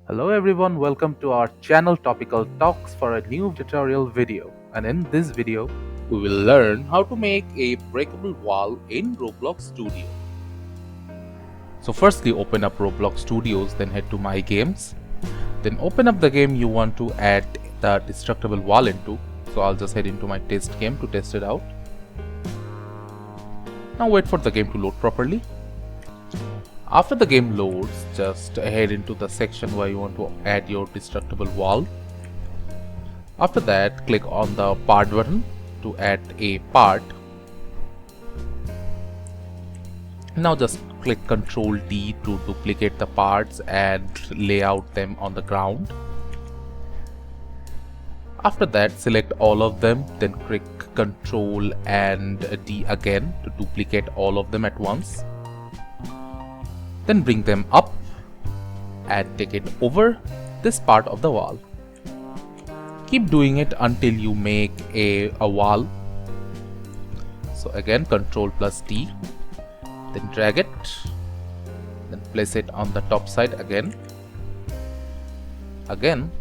Hello everyone, welcome to our channel Topical Talks for a new tutorial video. And in this video, we will learn how to make a breakable wall in Roblox Studio. So firstly open up Roblox Studios, then head to My Games. Then open up the game you want to add the destructible wall into. So I'll just head into my test game to test it out. Now wait for the game to load properly. After the game loads, just head into the section where you want to add your destructible wall. After that, click on the part button to add a part. Now just click Ctrl D to duplicate the parts and lay out them on the ground. After that, select all of them, then click Ctrl and D again to duplicate all of them at once. Then bring them up and take it over this part of the wall. Keep doing it until you make a wall. So again, Ctrl plus D, then drag it, then place it on the top side again, again.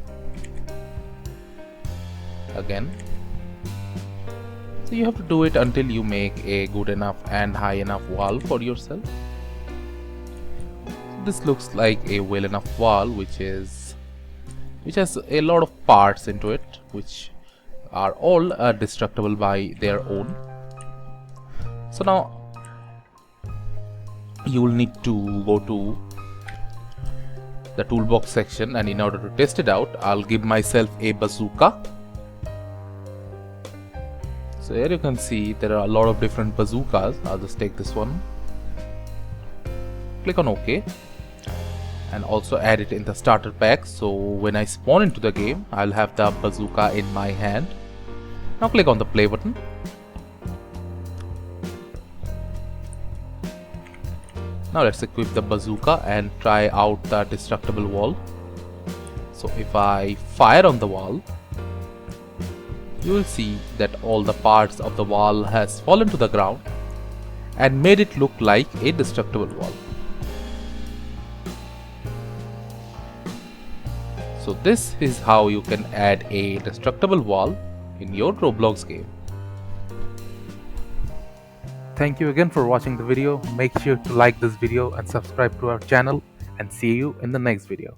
So you have to do it until you make a good enough and high enough wall for yourself. This looks like a well enough wall which has a lot of parts into it, which are all destructible by their own. So now you will need to go to the toolbox section, and in order to test it out, I'll give myself a bazooka. So here you can see there are a lot of different bazookas. I'll just take this one, click on OK, and also add it in the starter pack, so when I spawn into the game, I'll have the bazooka in my hand. Now click on the play button. Now let's equip the bazooka and try out the destructible wall. So if I fire on the wall, you will see that all the parts of the wall has fallen to the ground and made it look like a destructible wall. So this is how you can add a destructible wall in your Roblox game. thank you again for watching the video. Make sure to like this video and subscribe to our channel, and see you in the next video.